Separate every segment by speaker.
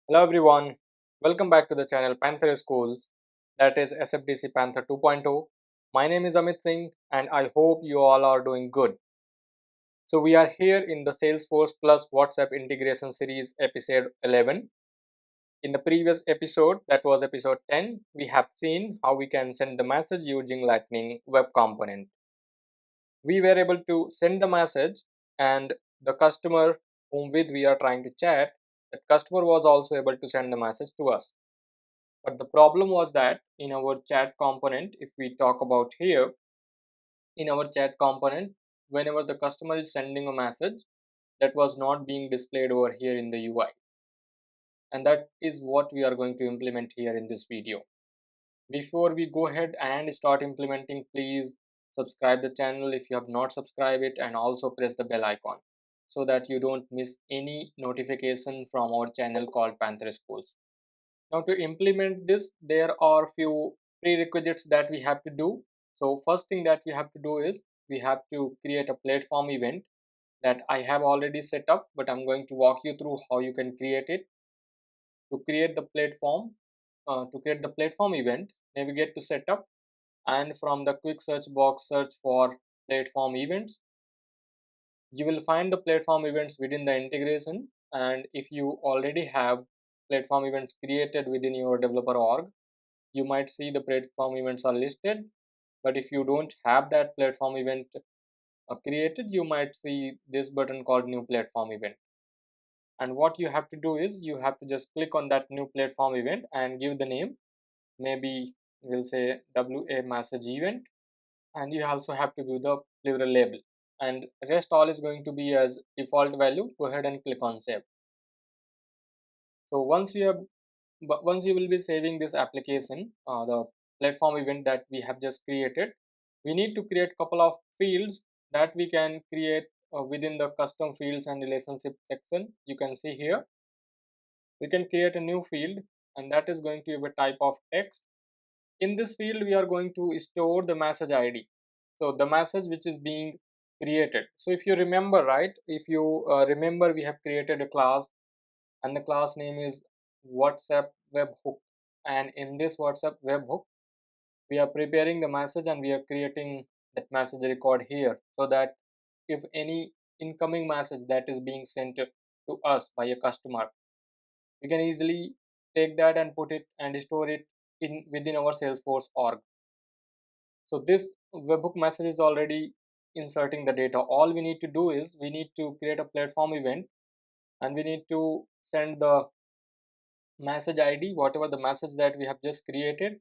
Speaker 1: Hello everyone, welcome back to the channel PantherSchools, that is SFDC Panther 2.0. My name is Amit Singh and I hope you all are doing good. So we are here in the Salesforce plus WhatsApp integration series episode 11. In the previous episode, that was episode 10, we have seen how we can send the message using Lightning Web Component. We were able to send the message and the customer whom with we are trying to chat, that customer was also able to send the message to us. But the problem was that in our chat component, if we talk about here, in our chat component, whenever the customer is sending a message, that was not being displayed over here in the UI. And that is what we are going to implement here in this video. Before we go ahead and start implementing, please subscribe the channel if you have not subscribed it, and also press the bell icon so that you don't miss any notification from our channel called PantherSchools. Now to implement this, there are few prerequisites that we have to do. So first thing that we have to do is we have to create a platform event that I have already set up, but I'm going to walk you through how you can create it. To create the platform event, navigate to setup, and from the quick search box search for platform events. You will find the platform events within the integration, and if you already have platform events created within your developer org, you might see the platform events are listed. But if you don't have that platform event created, you might see this button called new platform event. And what you have to do is you have to just click on that new platform event and give the name. Maybe we'll say WA message event, and you also have to give the plural label, and rest all is going to be as default value. Go ahead and click on save. So once you will be saving this application, the platform event that we have just created, we need to create couple of fields that we can create within the custom fields and relationship section. You can see here we can create a new field, and that is going to be a type of text. In this field we are going to store the message ID, so the message which is being created. So if you remember, right, if you remember, we have created a class and the class name is WhatsApp webhook, and in this WhatsApp webhook we are preparing the message and we are creating that message record here, so that if any incoming message that is being sent to us by a customer, we can easily take that and put it and store it in within our Salesforce org. So this webhook message is already inserting the data. All we need to do is we need to create a platform event and we need to send the message ID, whatever the message that we have just created.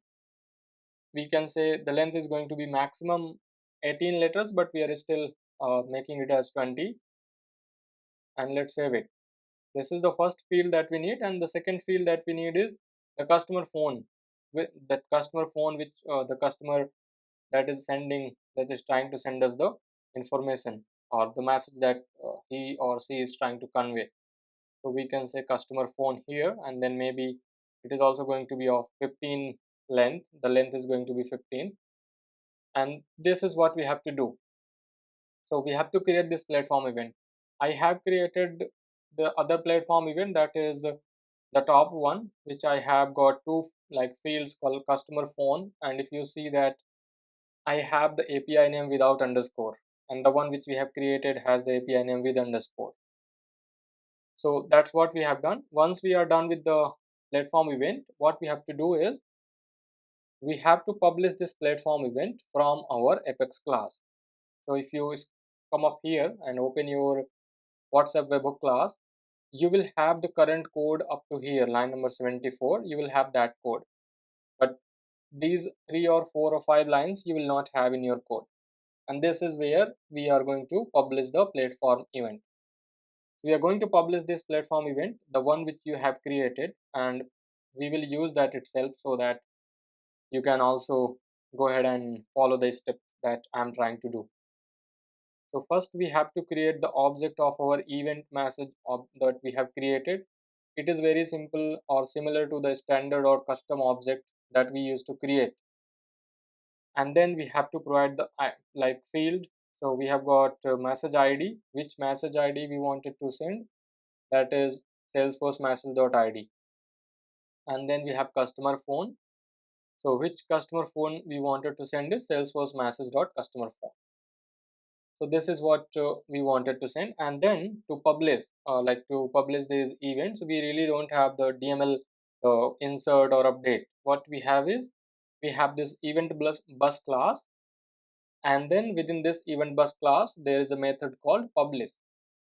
Speaker 1: We can say the length is going to be maximum 18 letters, but we are still making it as 20, and let's save it. This is the first field that we need, and the second field that we need is the customer phone. With that customer phone which the customer that is trying to send us the information or the message that he or she is trying to convey. So we can say customer phone here, and then maybe it is also going to be of 15 length. The length is going to be 15, and this is what we have to do. So we have to create this platform event. I have created the other platform event, that is the top one, which I have got two like fields called customer phone, and if you see that I have the API name without underscore, and the one which we have created has the API name with underscore. So that's what we have done. Once we are done with the platform event, what we have to do is we have to publish this platform event from our Apex class. So if you come up here and open your WhatsApp webhook class, you will have the current code up to here, line number 74. You will have that code, but these 3 or 4 or 5 lines you will not have in your code, and this is where we are going to publish the platform event. We are going to publish this platform event, the one which you have created, and we will use that itself, so that you can also go ahead and follow the step that I'm trying to do. So first we have to create the object of our event message that we have created. It is very simple or similar to the standard or custom object that we used to create. And then we have to provide the like field. So we have got message ID, which message ID we wanted to send, that is Salesforce message.id. and then we have customer phone. So which customer phone we wanted to send is Salesforce message.customer phone. So this is what we wanted to send, and then to publish, to publish these events, we really don't have the DML insert or update. What we have is we have this event bus class, and then within this event bus class there is a method called publish,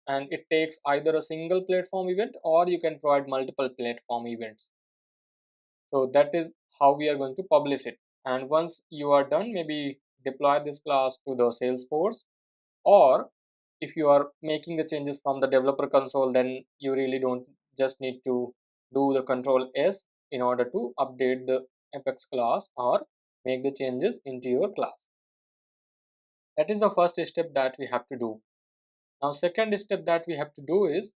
Speaker 1: and it takes either a single platform event or you can provide multiple platform events. So that is how we are going to publish it. And once you are done, maybe deploy this class to the Salesforce, or if you are making the changes from the developer console, then you really don't just need to do the control S in order to update the Apex class or make the changes into your class. That is the first step that we have to do. Now second step that we have to do is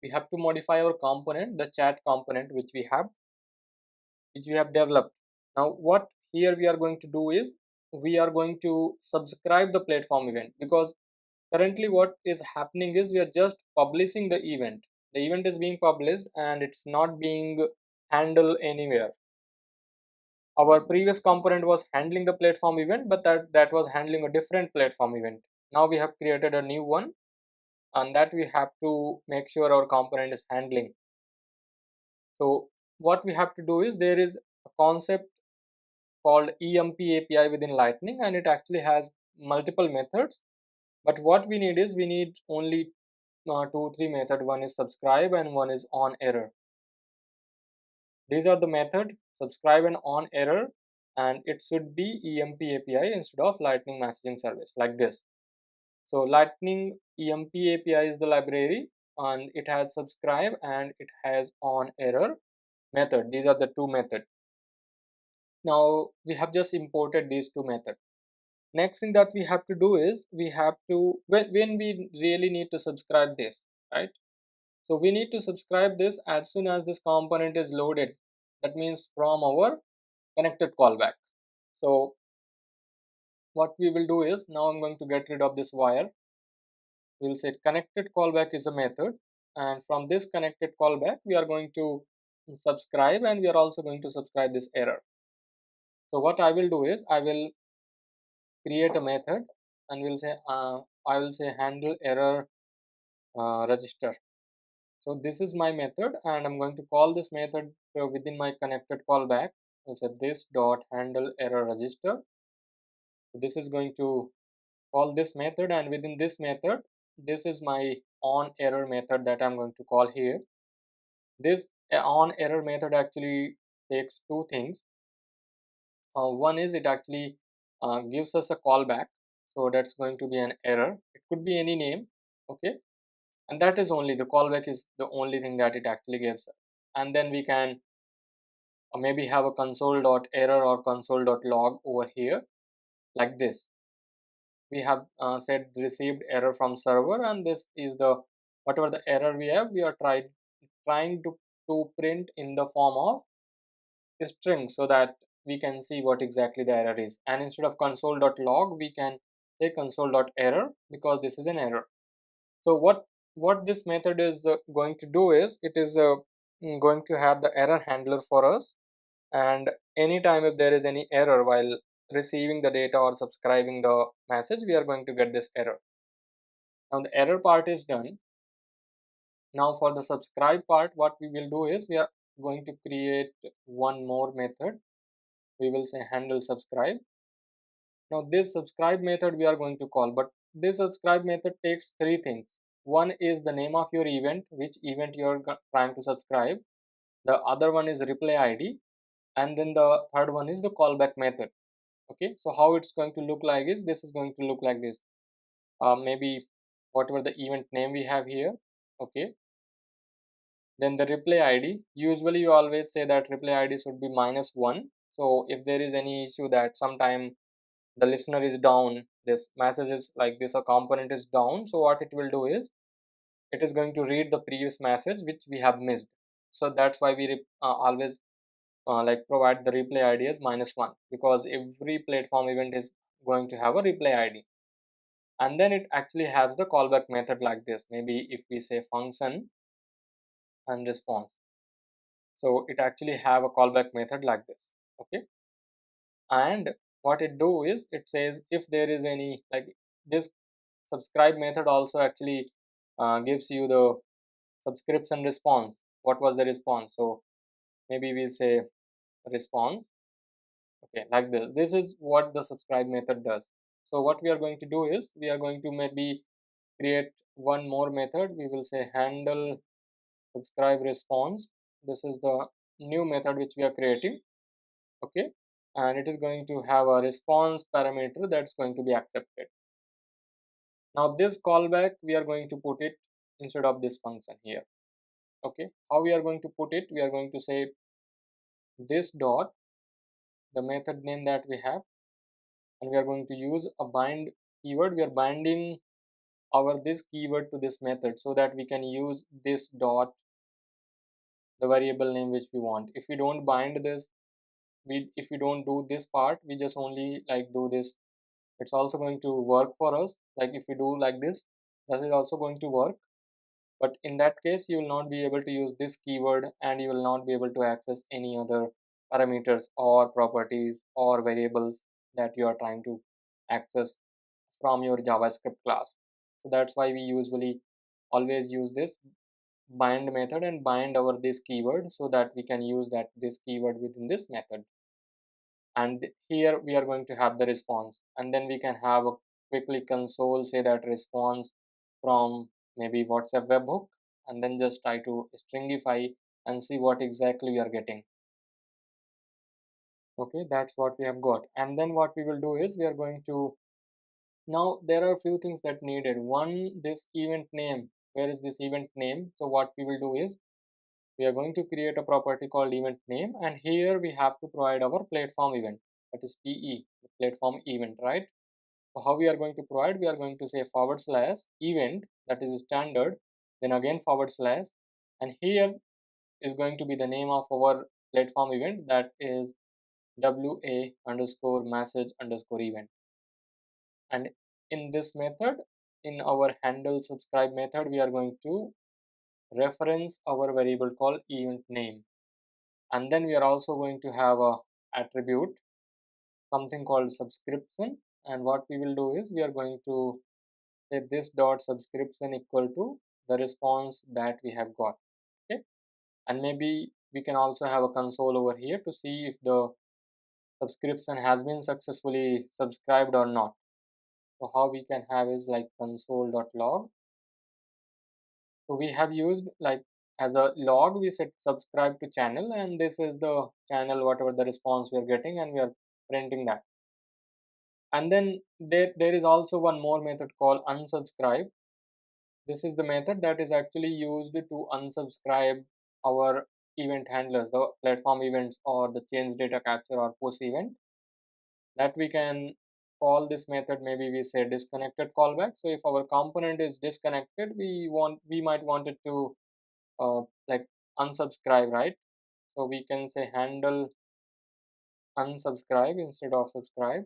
Speaker 1: we have to modify our component, the chat component which we have developed. Now what here we are going to do is we are going to subscribe the platform event, because currently what is happening is we are just publishing the event. The event is being published and it's not being handled anywhere. Our previous component was handling the platform event, but that was handling a different platform event. Now we have created a new one, and that we have to make sure our component is handling. So what we have to do is there is a concept called EMP API within Lightning, and it actually has multiple methods. But what we need is we need only 2 3 methods. One is subscribe and one is on error. These are the method subscribe and on error, and it should be EMP API instead of Lightning messaging service like this. So Lightning EMP API is the library, and it has subscribe and it has on error method. These are the two methods. Now we have just imported these two methods. Next thing that we have to do is we have to, when we really need to subscribe this, right? So we need to subscribe this as soon as this component is loaded. That means from our connected callback. So what we will do is, now I'm going to get rid of this wire. We'll say connected callback is a method, and from this connected callback we are going to subscribe, and we are also going to subscribe this error. So what I will do is I will create a method, and we'll say I will say handle error register. So this is my method, and I'm going to call this method within my connected callback. I'll say this dot handle error register. So this is going to call this method, and within this method, this is my on error method that I'm going to call here. This on error method actually takes two things. One is it actually gives us a callback, so that's going to be an error. It could be any name, okay, and that is only the callback is the only thing that it actually gives us. And then we can maybe have a console.error or console.log over here like this. We have said received error from server, and this is the whatever the error we have, we are trying to print in the form of string so that we can see what exactly the error is. And instead of console.log, we can say console.error, because this is an error. So what this method is going to do is it is going to have the error handler for us, and anytime if there is any error while receiving the data or subscribing the message, we are going to get this error. Now the error part is done. Now for the subscribe part, what we will do is we are going to create one more method. We will say handle subscribe. Now this subscribe method we are going to call, but this subscribe method takes three things. One is the name of your event, which event you are trying to subscribe. The other one is reply ID, and then the third one is the callback method. Okay, so how it's going to look like is this is going to look like this. Maybe whatever the event name we have here. Okay, then the reply ID, usually you always say that reply ID should be -1. So if there is any issue that sometime the listener is down, this message is like this, a component is down, so what it will do is it is going to read the previous message which we have missed. So that's why we always provide the reply ID as -1, because every platform event is going to have a reply ID. And then it actually has the callback method like this. Maybe if we say function and response. So it actually have a callback method like this. Okay, and what it do is it says if there is any, like, this subscribe method also actually gives you the subscription response. What was the response? So maybe we say response. Okay, like this is what the subscribe method does. So what we are going to do is we are going to maybe create one more method. We will say handle subscribe response. This is the new method which we are creating. Okay, and it is going to have a response parameter that's going to be accepted. Now this callback we are going to put it instead of this function here. Okay, how we are going to put it? We are going to say this dot, the method name that we have, and we are going to use a bind keyword. We are binding our this keyword to this method so that we can use this dot, the variable name which we want. If we don't bind this, if we don't do this part, we just only like do this, it's also going to work for us. Like if we do like this is also going to work, but in that case you will not be able to use this keyword and you will not be able to access any other parameters or properties or variables that you are trying to access from your JavaScript class. So that's why we usually always use this bind method and bind our this keyword so that we can use that this keyword within this method. And here we are going to have the response, and then we can have a quickly console say that response from maybe WhatsApp webhook, and then just try to stringify and see what exactly we are getting. Okay, that's what we have got. And then what we will do is we are going to, now there are a few things that needed. One, this event name. Where is this event name? So what we will do is we are going to create a property called event name, and here we have to provide our platform event, that is PE, the platform event, right? So how we are going to provide? We are going to say forward slash event, that is standard, then again forward slash, and here is going to be the name of our platform event, that is WA underscore message underscore event. And in this method, in our handle subscribe method, we are going to reference our variable called event name, and then we are also going to have a attribute, something called subscription, and what we will do is we are going to say this dot subscription equal to the response that we have got. Okay, and maybe we can also have a console over here to see if the subscription has been successfully subscribed or not. So how we can have is like console.log. So we have used like as a log, we set subscribe to channel, and this is the channel whatever the response we are getting, and we are printing that. And then there is also one more method called unsubscribe. This is the method that is actually used to unsubscribe our event handlers, the platform events or the change data capture or push event, that we can call this method. Maybe we say disconnected callback. So if our component is disconnected, we might want it to like unsubscribe, right? So we can say handle unsubscribe instead of subscribe,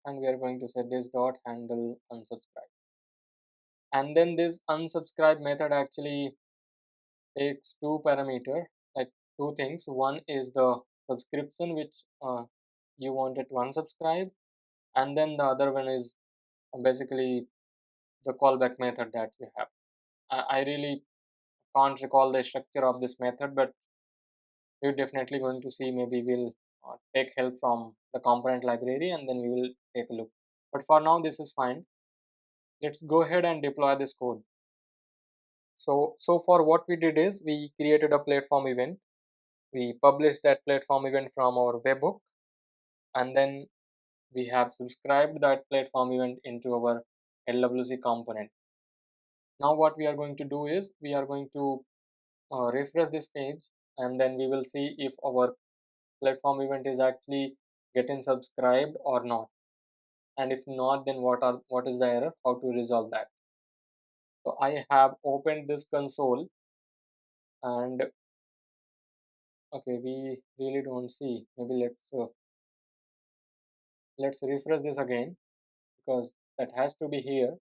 Speaker 1: and we are going to say this dot handle unsubscribe. And then this unsubscribe method actually takes two parameter, like two things. One is the subscription which you wanted to unsubscribe, and then the other one is basically the callback method that you have. I really can't recall the structure of this method, but we're definitely going to see. Maybe we'll take help from the component library and then we will take a look. But for now, this is fine. Let's go ahead and deploy this code. So for what we did is we created a platform event. We published that platform event from our webhook, and then we have subscribed that platform event into our LWC component. Now what we are going to do is we are going to refresh this page, and then we will see if our platform event is actually getting subscribed or not, and if not, then what is the error, how to resolve that. So I have opened this console, and okay, we really don't see. Maybe let's refresh this again, because that has to be here.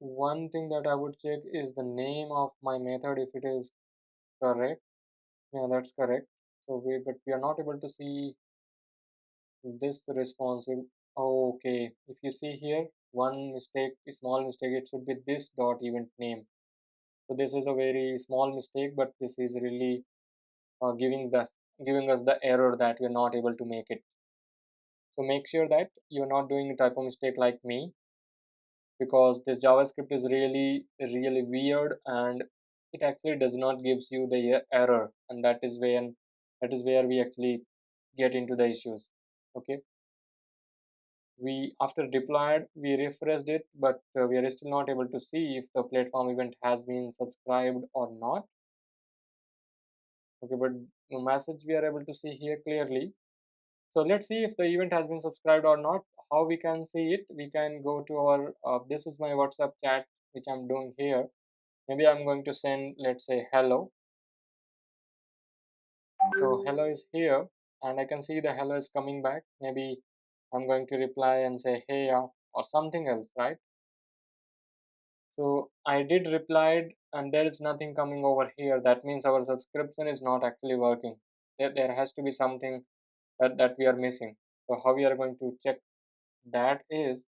Speaker 1: One thing that I would check is the name of my method, if it is correct. Yeah, that's correct. So but we are not able to see this responsive. Oh, okay, if you see here, one mistake, a small mistake, it should be this dot event name. So this is a very small mistake, but this is really giving us the error that we are not able to make it. So make sure that you're not doing a typo mistake like me, because this JavaScript is really weird, and it actually does not gives you the error, and that is where we actually get into the issues. Okay, we after deployed we refreshed it, but we are still not able to see if the platform event has been subscribed or not. Okay, but the message we are able to see here clearly. So let's see if the event has been subscribed or not. How we can see it? We can go to our this is my WhatsApp chat which I'm doing here. Maybe I'm going to send, let's say, hello. So hello is here, and I can see the hello is coming back. Maybe I'm going to reply and say hey or something else, right? So I did replied, and there is nothing coming over here. That means our subscription is not actually working. There has to be something that we are missing. So how we are going to check that is,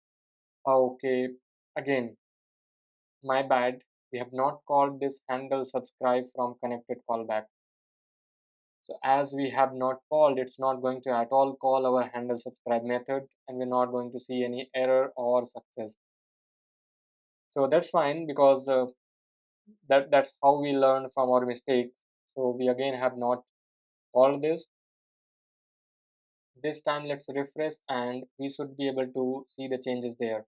Speaker 1: okay, again, my bad. We have not called this handle subscribe from connected callback. So as we have not called, it's not going to at all call our handle subscribe method, and we're not going to see any error or success. So that's fine, because that's how we learn from our mistake. So we again have not called this. This time let's refresh, and we should be able to see the changes there.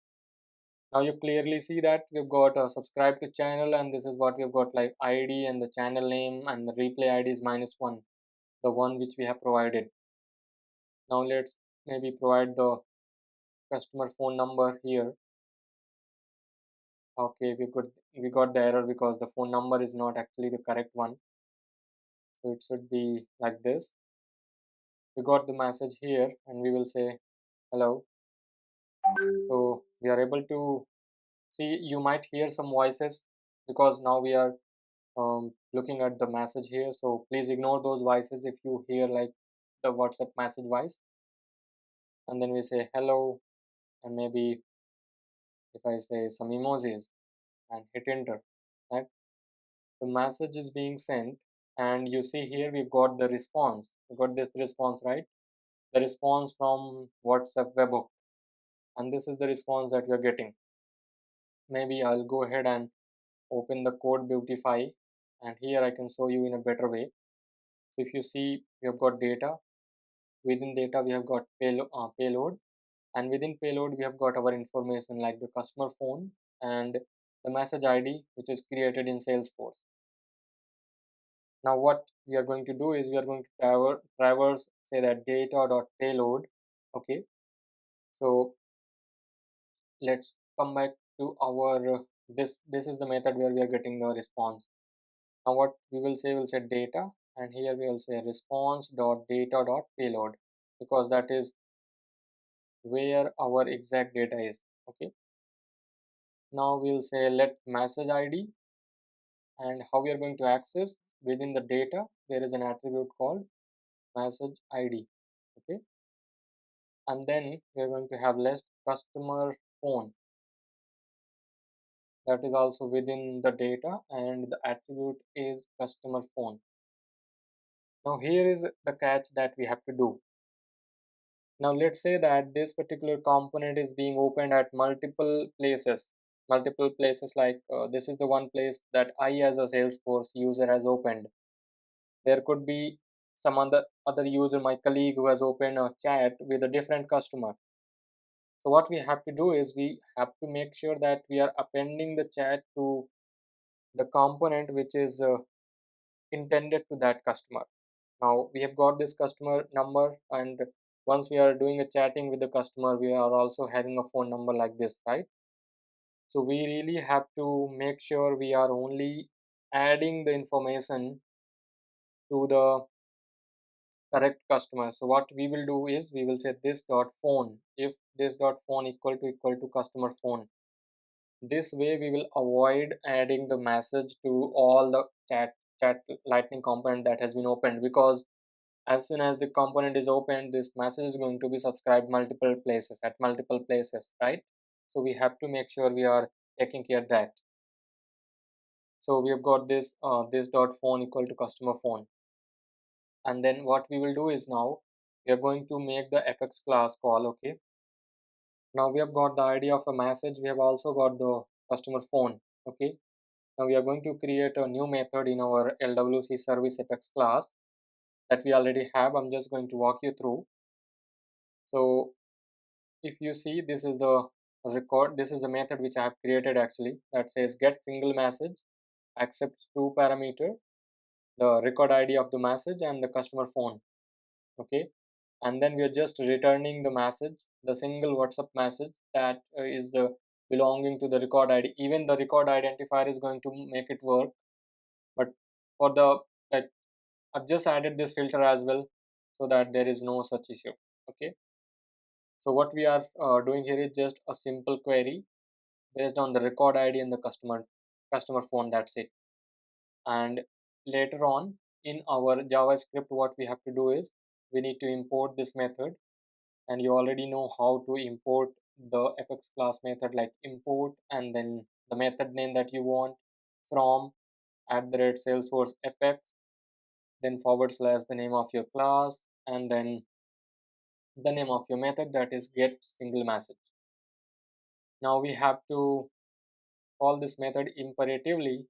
Speaker 1: Now you clearly see that we've got a subscribe to channel, and this is what we've got, like ID and the channel name, and the replay ID is -1, the one which we have provided. Now let's maybe provide the customer phone number here. Okay, we got the error because the phone number is not actually the correct one. So it should be like this. We got the message here, and we will say hello. So we are able to see, you might hear some voices because now we are looking at the message here. So please ignore those voices if you hear like the WhatsApp message voice. And then we say hello, and maybe if I say some emojis and hit enter, right? The message is being sent, and you see here we've got the response. We got this response, right? The response from WhatsApp webhook, and this is the response that we are getting. Maybe I'll go ahead and open the code beautify, and here I can show you in a better way. So if you see, we have got data. Within data we have got payload, and within payload we have got our information like the customer phone and the message ID which is created in Salesforce. Now what we are going to do is we are going to traverse say that data.payload. Okay, so let's come back to our this is the method where we are getting the response. Now what we will say, we'll say data, and here we will say response.data.payload, because that is where our exact data is. Okay, now we'll say let message ID, and how we are going to access within the data, there is an attribute called message ID. Okay, and then we are going to have list customer phone, that is also within the data, and the attribute is customer phone. Now here is the catch that we have to do. Now let's say that this particular component is being opened at multiple places, like this is the one place that I as a Salesforce user has opened. There could be some other user, my colleague, who has opened a chat with a different customer. So what we have to do is we have to make sure that we are appending the chat to the component which is intended to that customer. Now we have got this customer number, and once we are doing a chatting with the customer, we are also having a phone number like this, right? So we really have to make sure we are only adding the information to the correct customer. So what we will do is we will say this dot phone, if this dot phone equal to customer phone. This way we will avoid adding the message to all the chat chat lightning component that has been opened, because as soon as the component is opened, this message is going to be subscribed multiple places at multiple places, right? So we have to make sure we are taking care of that. So we have got this dot phone equal to customer phone, and then what we will do is now we are going to make the apex class call. Okay, now we have got the ID of a message, we have also got the customer phone. Okay, now we are going to create a new method in our LWC service apex class that we already have. I'm just going to walk you through. So if you see, this is the record, this is the method which I have created actually, that says get single message accepts two parameter, the record ID of the message and the customer phone. Okay, and then we are just returning the message, the single WhatsApp message that is belonging to the record ID. Even the record identifier is going to make it work, but for the like, I've just added this filter as well so that there is no such issue. Okay, so what we are doing here is just a simple query based on the record ID and the customer phone. That's it. And later on in our JavaScript, what we have to do is we need to import this method, and you already know how to import the apex class method, like import and then the method name that you want from @salesforce apex, then forward slash the name of your class, and then the name of your method, that is get single message. Now we have to call this method imperatively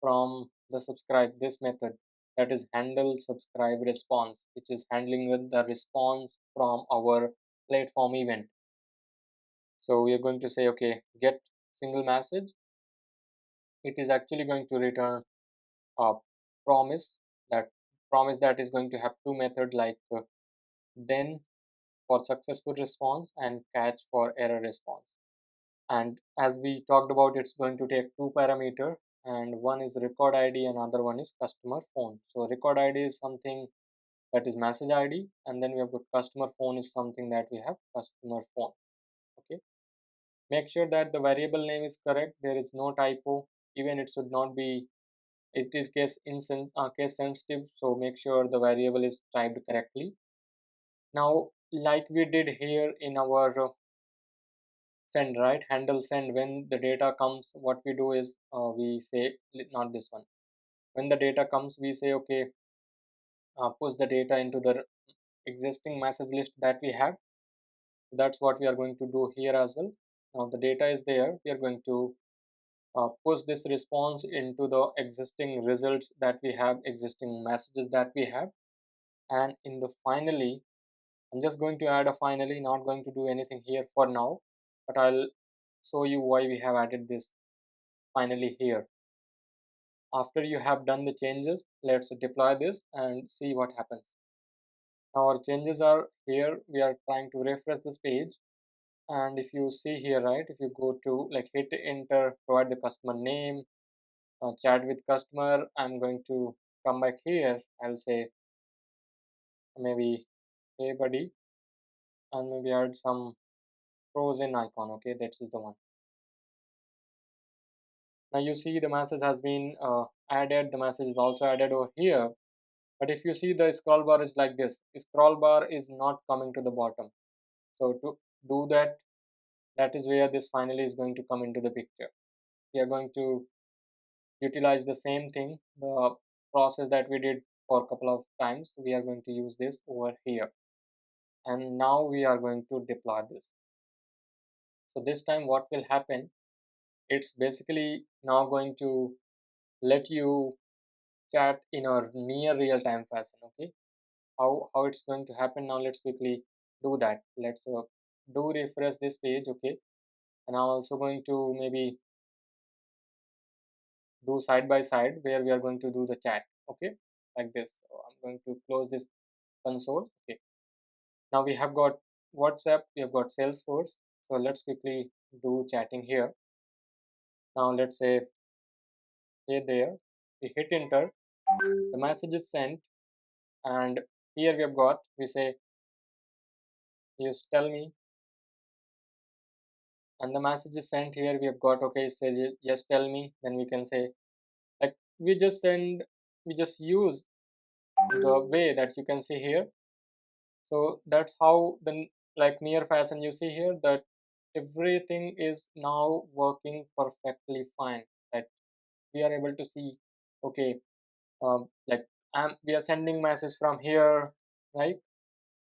Speaker 1: from the subscribe, this method, that is handle subscribe response, which is handling with the response from our platform event. So we are going to say, okay, get single message. It is actually going to return a promise, that is going to have two methods, like then for successful response and catch for error response. And as we talked about, it's going to take two parameter, and one is record ID and other one is customer phone. So record ID is something that is message ID, and then we have got customer phone is something that we have customer phone. Okay, make sure that the variable name is correct, there is no typo, even it should not be, it is case sensitive, so make sure the variable is typed correctly. Now like we did here in our send, right, handle send, when the data comes, what we do is we say, not this one, when the data comes we say, okay, push the data into the existing message list that we have. That's what we are going to do here as well. Now the data is there, we are going to push this response into the existing results that we have, existing messages that we have. And in the finally, I'm just going to add a finally, not going to do anything here for now, but I'll show you why we have added this finally here. After you have done the changes, let's deploy this and see what happens. Now our changes are here, we are trying to refresh this page, and if you see here, right, if you go to like hit enter, provide the customer name, chat with customer, I'm going to come back here, I'll say maybe hey buddy, and maybe add some frozen icon. Okay, that is the one. Now you see the message has been added, the message is also added over here, but if you see the scroll bar is like this, scroll bar is not coming to the bottom. So to do that, that is where this finally is going to come into the picture. We are going to utilize the same thing, the process that we did for a couple of times, we are going to use this over here, and now we are going to deploy this. So this time what will happen, it's basically now going to let you chat in a near real time fashion. Okay, how it's going to happen, now let's quickly do that. Let's do refresh this page. Okay, and I'm also going to maybe do side by side where we are going to do the chat. Okay, like this. So I'm going to close this console. Okay, now we have got WhatsApp, we have got Salesforce, so let's quickly do chatting here. Now let's say hey there, we hit enter, the message is sent, and here we have got, we say yes tell me, and the message is sent. Here we have got, okay, it says yes tell me, then we can say like we just send we just use the way that you can see here. So that's how the like near fashion you see here, that everything is now working perfectly fine, that we are able to see, okay, like we are sending message from here, right?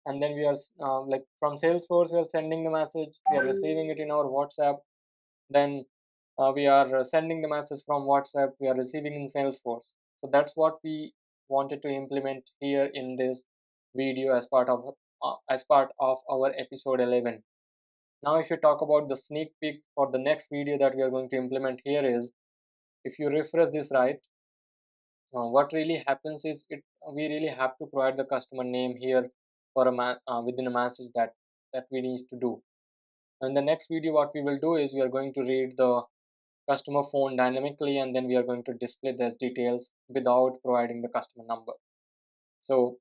Speaker 1: And then we are like from Salesforce we are sending the message, we are receiving it in our WhatsApp, then we are sending the message from WhatsApp, we are receiving in Salesforce. So that's what we wanted to implement here in this video as part of our episode 11. Now if you talk about the sneak peek for the next video that we are going to implement here is, if you refresh this, right, what really happens is we really have to provide the customer name here for within a message that we need to do. In the next video what we will do is we are going to read the customer phone dynamically, and then we are going to display those details without providing the customer number. So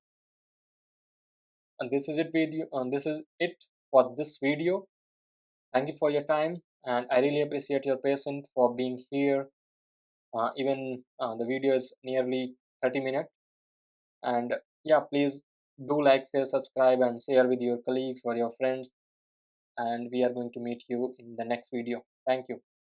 Speaker 1: and this is it video this is it for this video. Thank you for your time, and I really appreciate your patience for being here. Even the video is nearly 30 minutes. And yeah, please do like, share, subscribe, and share with your colleagues or your friends. And we are going to meet you in the next video. Thank you.